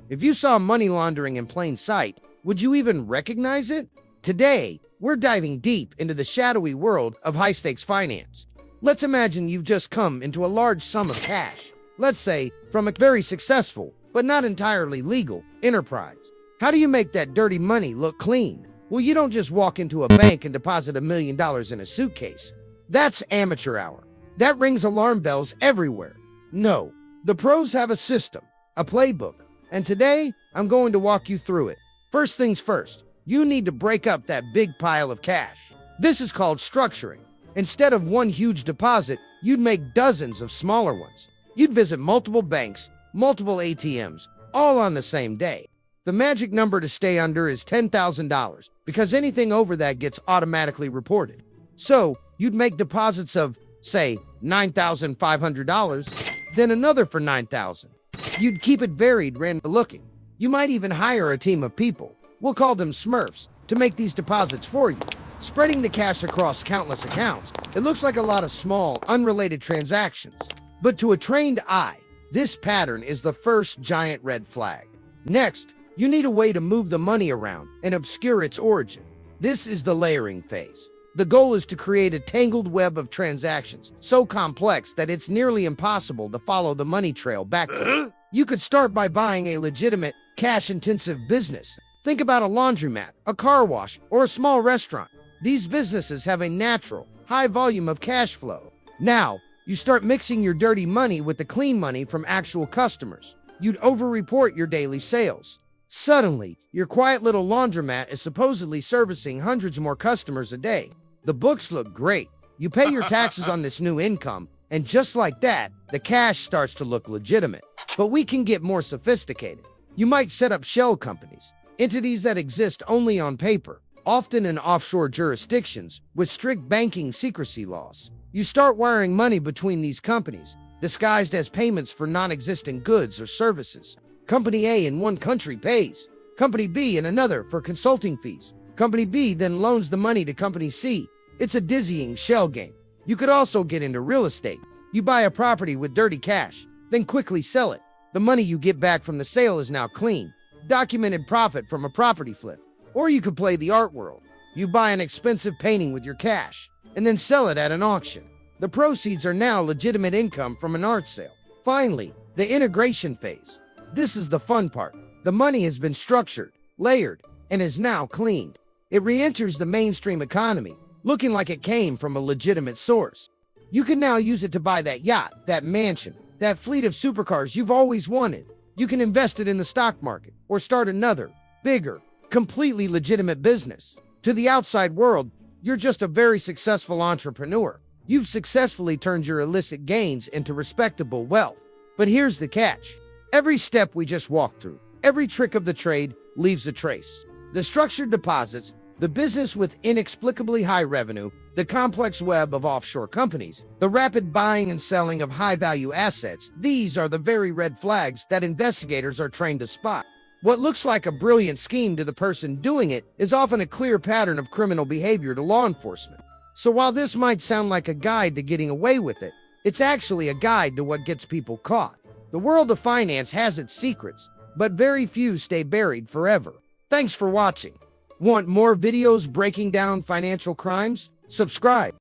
If you saw money laundering in plain sight, would you even recognize it? Today, we're diving deep into the shadowy world of high-stakes finance. Let's imagine you've just come into a large sum of cash, let's say from a very successful, but not entirely legal, enterprise. How do you make that dirty money look clean? Well, you don't just walk into a bank and deposit $1 million in a suitcase. That's amateur hour. That rings alarm bells everywhere. No, the pros have a system, a playbook, and today I'm going to walk you through it. First things first, you need to break up that big pile of cash. This is called structuring. Instead of one huge deposit, you'd make dozens of smaller ones. You'd visit multiple banks, multiple ATMs, all on the same day. The magic number to stay under is $10,000 because anything over that gets automatically reported. So you'd make deposits of, say, $9,500, then another for $9,000. You'd keep it varied, random looking. You might even hire a team of people, we'll call them Smurfs, to make these deposits for you, spreading the cash across countless accounts. It looks like a lot of small, unrelated transactions. But to a trained eye, this pattern is the first giant red flag. Next, you need a way to move the money around and obscure its origin. This is the layering phase. The goal is to create a tangled web of transactions so complex that it's nearly impossible to follow the money trail back to it. You could start by buying a legitimate, cash-intensive business. Think about a laundromat, a car wash, or a small restaurant. These businesses have a natural, high volume of cash flow. Now, you start mixing your dirty money with the clean money from actual customers. You'd over-report your daily sales. Suddenly, your quiet little laundromat is supposedly servicing hundreds more customers a day. The books look great. You pay your taxes on this new income, and just like that, the cash starts to look legitimate. But we can get more sophisticated. You might set up shell companies, entities that exist only on paper, often in offshore jurisdictions with strict banking secrecy laws. You start wiring money between these companies, disguised as payments for non-existent goods or services. Company A in one country pays, Company B in another for consulting fees. Company B then loans the money to Company C. It's a dizzying shell game. You could also get into real estate. You buy a property with dirty cash, then quickly sell it. The money you get back from the sale is now clean, documented profit from a property flip. Or you could play the art world. You buy an expensive painting with your cash, and then sell it at an auction. The proceeds are now legitimate income from an art sale. Finally, the integration phase. This is the fun part. The money has been structured, layered, and is now cleaned. It re-enters the mainstream economy, looking like it came from a legitimate source. You can now use it to buy that yacht, that mansion, that fleet of supercars you've always wanted. You can invest it in the stock market, or start another, bigger, completely legitimate business. To the outside world, you're just a very successful entrepreneur. You've successfully turned your illicit gains into respectable wealth. But here's the catch. Every step we just walked through, every trick of the trade leaves a trace. The structured deposits, the business with inexplicably high revenue, the complex web of offshore companies, the rapid buying and selling of high-value assets, these are the very red flags that investigators are trained to spot. What looks like a brilliant scheme to the person doing it is often a clear pattern of criminal behavior to law enforcement. So while this might sound like a guide to getting away with it, it's actually a guide to what gets people caught. The world of finance has its secrets, but very few stay buried forever. Thanks for watching. Want more videos breaking down financial crimes? Subscribe.